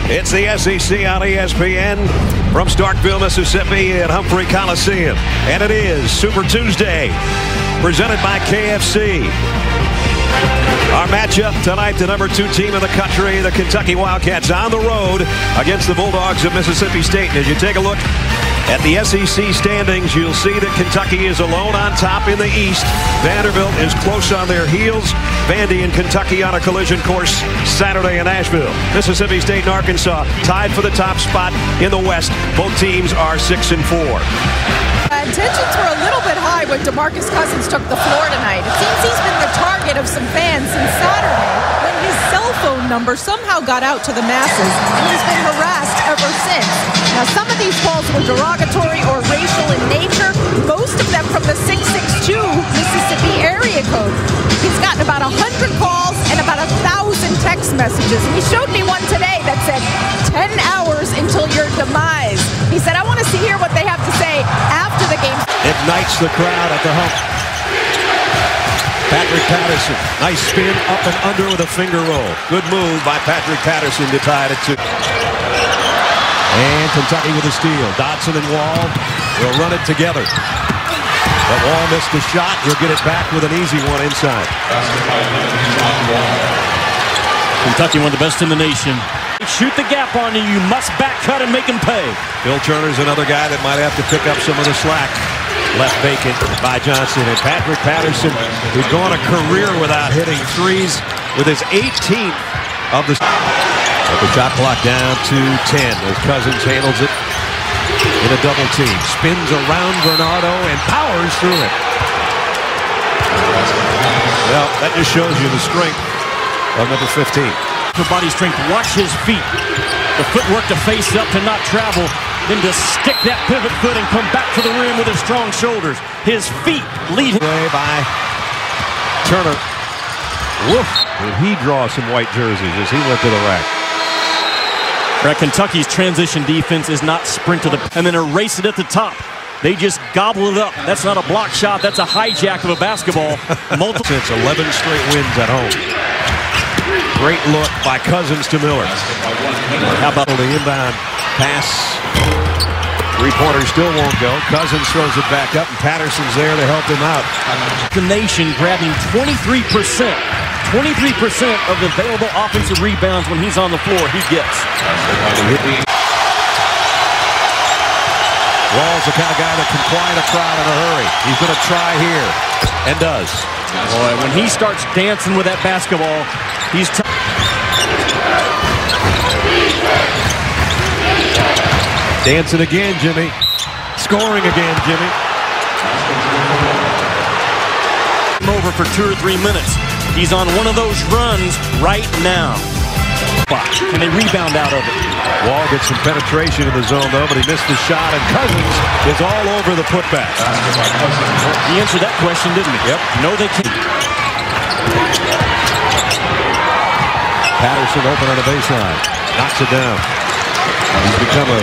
It's the SEC on ESPN from Starkville, Mississippi at Humphrey Coliseum. And it is Super Tuesday, presented by KFC. Our matchup tonight, the number 2 team in the country, the Kentucky Wildcats, on the road against the Bulldogs of Mississippi State. And as you take a look at the SEC standings, you'll see that Kentucky is alone on top in the East. Vanderbilt is close on their heels. Vandy and Kentucky on a collision course Saturday in Asheville. Mississippi State and Arkansas tied for the top spot in the West. Both teams are 6-4. Tensions were a little bit high when DeMarcus Cousins took the floor tonight. It seems he's been the target of some fans since Saturday, when his cell phone number somehow got out to the masses, and he's been harassed ever since. Now, some of these calls were derogatory or racial in nature, most of them from the 662 Mississippi area code. He's gotten about 100 calls and about 1,000 text messages. And he showed me one today that said, 10 hours until your demise. He said, I want to hear what they have to say after the game. Ignites the crowd at the hump. Patrick Patterson, nice spin up and under with a finger roll. Good move by Patrick Patterson to tie it at 2. And Kentucky with a steal. Dotson and Wall will run it together. But Wall missed the shot. He'll get it back with an easy one inside. Kentucky, one of the best in the nation. Shoot the gap on you. You must back cut and make him pay. Phil Turner's another guy that might have to pick up some of the slack. Left vacant by Johnson. And Patrick Patterson, who's gone a career without hitting threes, with his 18th of the... But the shot clock down to 10 as Cousins handles it in a double team. Spins around Bernardo and powers through it. Well, that just shows you the strength of number 15. For body strength, watch his feet. The footwork to face up, to not travel, then to stick that pivot foot and come back to the rim with his strong shoulders. His feet lead him. Way by Turner. Woof. Did he draw some white jerseys as he went to the rack? Kentucky's transition defense is not sprint to the and then erase it at the top. They just gobble it up. That's not a block shot. That's a hijack of a basketball. Since 11 straight wins at home. Great look by Cousins to Miller. How about the inbound pass? Three-pointer still won't go. Cousins throws it back up, and Patterson's there to help him out. The nation grabbing 23%. 23% of the available offensive rebounds when he's on the floor, he gets. Wall's the kind of guy that can quiet a crowd in a hurry. He's going to try here, and does. Boy, when he starts dancing with that basketball, he's... Dancing again, Jimmy. Scoring again, Jimmy. Over for 2 or 3 minutes. He's on one of those runs right now. Can they rebound out of it? Wall gets some penetration in the zone, though, but he missed the shot, and Cousins is all over the putback. He answered that question, didn't he? Yep. No, they can't. Patterson open on the baseline. Knocks it down. He's become a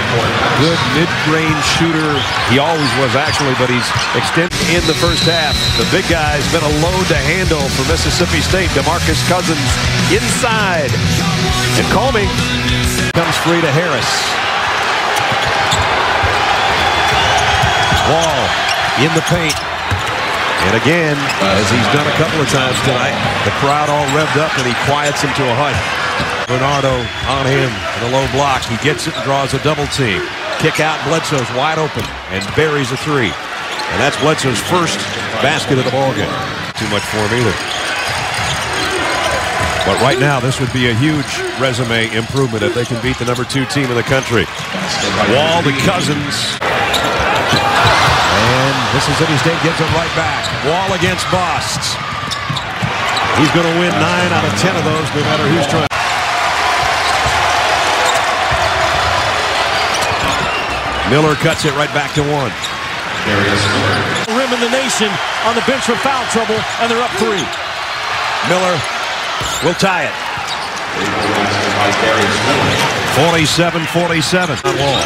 good mid-range shooter. He always was, actually, but he's extended in the first half. The big guy's been a load to handle for Mississippi State. DeMarcus Cousins inside. And Comey comes free to Harris. Wall in the paint. And again, as he's done a couple of times tonight, the crowd all revved up and he quiets him to a hush. Bernardo on him in a low block. He gets it and draws a double team. Kick out, Bledsoe's wide open and buries a 3. And that's Bledsoe's first basket of the ballgame. Too much for him either. But right now, this would be a huge resume improvement if they can beat the number 2 team in the country. Wall to Cousins. And Mississippi State gets it right back. Wall against Bost. He's going to win 9 out of 10 of those, no matter who's trying. Miller cuts it right back to 1. Rim in the nation on the bench for foul trouble, and they're up 3. Miller will tie it. 47-47 on Wall.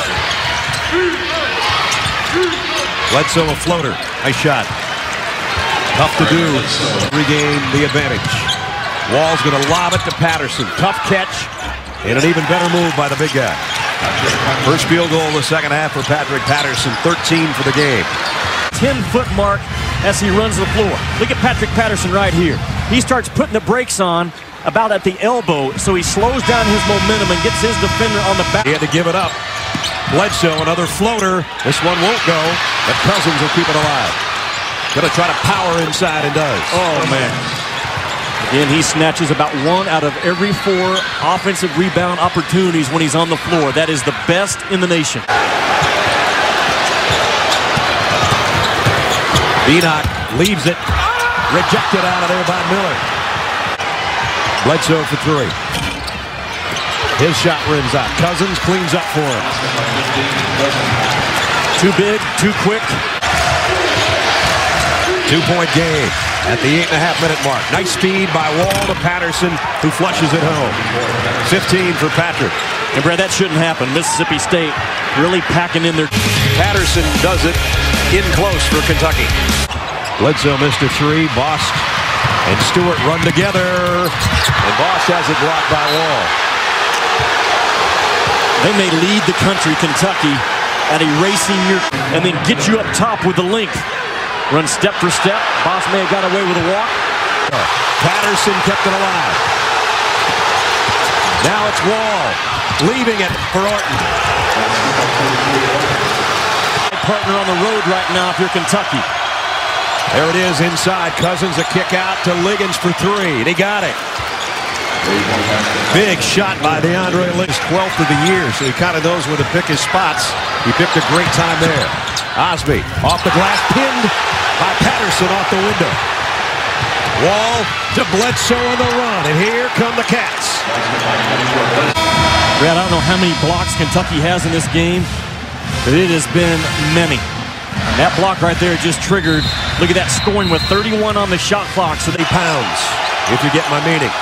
Bledsoe a floater. Nice shot. Tough to do. Regain the advantage. Wall's going to lob it to Patterson. Tough catch. And an even better move by the big guy. First field goal of the second half for Patrick Patterson, 13 for the game. 10-foot mark as he runs the floor. Look at Patrick Patterson right here. He starts putting the brakes on about at the elbow, so he slows down his momentum and gets his defender on the back. He had to give it up. Bledsoe, another floater. This one won't go, but Cousins will keep it alive. Gonna try to power inside and does. Oh, man. Again, he snatches about 1 out of every 4 offensive rebound opportunities when he's on the floor. That is the best in the nation. Enoch leaves it. Rejected out of there by Miller. Bledsoe for 3. His shot rims out. Cousins cleans up for him. Too big, too quick. 2-point game at the 8.5-minute mark. Nice speed by Wall to Patterson, who flushes it home. 15 for Patrick. And Brad, that shouldn't happen. Mississippi State really packing in their... Patterson does it in close for Kentucky. Bledsoe missed a 3. Boss and Stewart run together. And Boss has it blocked by Wall. They may lead the country, Kentucky, at erasing your... and then get you up top with the length. Run step for step. Boss may have got away with a walk. Patterson kept it alive. Now it's Wall. Leaving it for Orton. Partner on the road right now if you're Kentucky. There it is inside. Cousins a kick out to Liggins for 3. And he got it. Big shot by DeAndre Liggins. 12th of the year, so he kind of knows where to pick his spots. He picked a great time there. Osby off the glass, pinned by Patterson off the window. Wall to Bledsoe on the run, and here come the Cats. Brad, I don't know how many blocks Kentucky has in this game, but it has been many. That block right there just triggered. Look at that, scoring with 31 on the shot clock. So they pounds, if you get my meaning.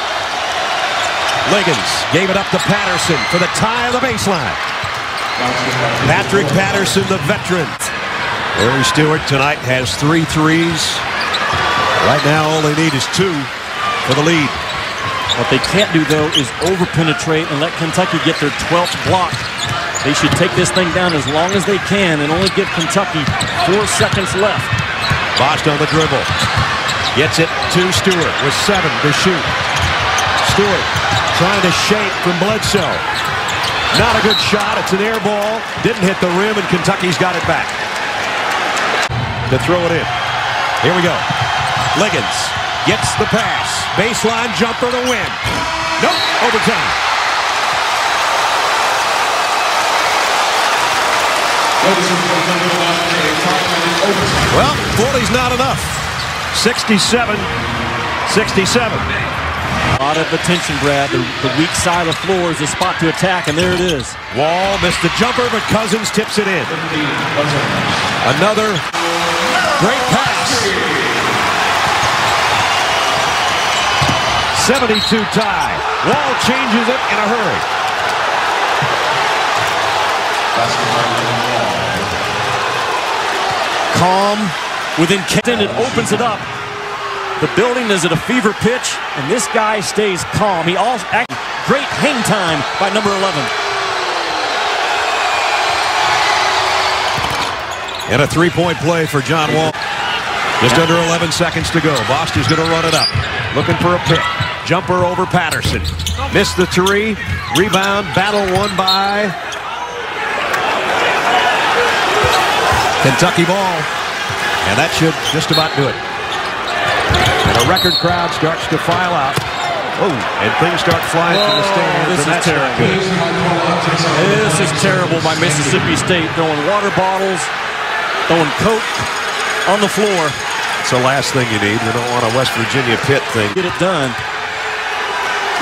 Liggins gave it up to Patterson for the tie of the baseline. Patrick Patterson, the veteran. Larry Stewart tonight has 3 threes. Right now, all they need is 2 for the lead. What they can't do, though, is over-penetrate and let Kentucky get their 12th block. They should take this thing down as long as they can and only give Kentucky 4 seconds left. Bosch on the dribble. Gets it to Stewart with 7 to shoot. Stewart trying to shape from Bledsoe. Not a good shot. It's an air ball. Didn't hit the rim, and Kentucky's got it back. To throw it in. Here we go. Liggins gets the pass. Baseline jumper to win. Nope, overtime. Well, 40's not enough. 67-67. A lot of attention, Brad. The weak side of the floor is the spot to attack, and there it is. Wall missed the jumper, but Cousins tips it in. Another great pass. 72 tie. Wall changes it in a hurry. Calm within Kenton, it opens it up. The building is at a fever pitch, and this guy stays calm. He also great hang time by number 11. And a 3-point play for John Wall. Just under 11 seconds to go. Boston's going to run it up. Looking for a pick. Jumper over Patterson. Missed the 3. Rebound. Battle won by Kentucky ball. And that should just about do it. And a record crowd starts to file out. Oh, and things start flying from the stands. This is terrible. This is terrible by Mississippi State. Throwing water bottles, throwing Coke on the floor. It's the last thing you need. You don't want a West Virginia Pitt thing. Get it done.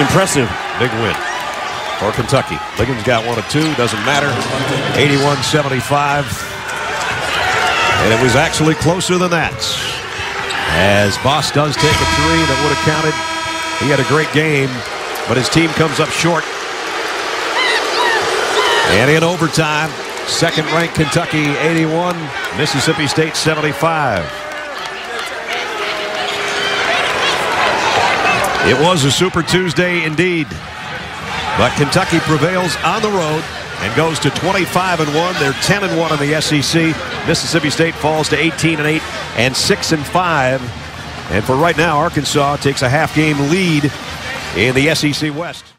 Impressive. Big win for Kentucky. Liggins got 1 of 2. Doesn't matter. 81-75. And it was actually closer than that. As Boss does take a 3 that would have counted. He had a great game, but his team comes up short. And in overtime, second-ranked Kentucky 81, Mississippi State 75. It was a Super Tuesday indeed. But Kentucky prevails on the road and goes to 25-1. They're 10-1 in the SEC. Mississippi State falls to 18-8 and 6-5. And for right now, Arkansas takes a half-game lead in the SEC West.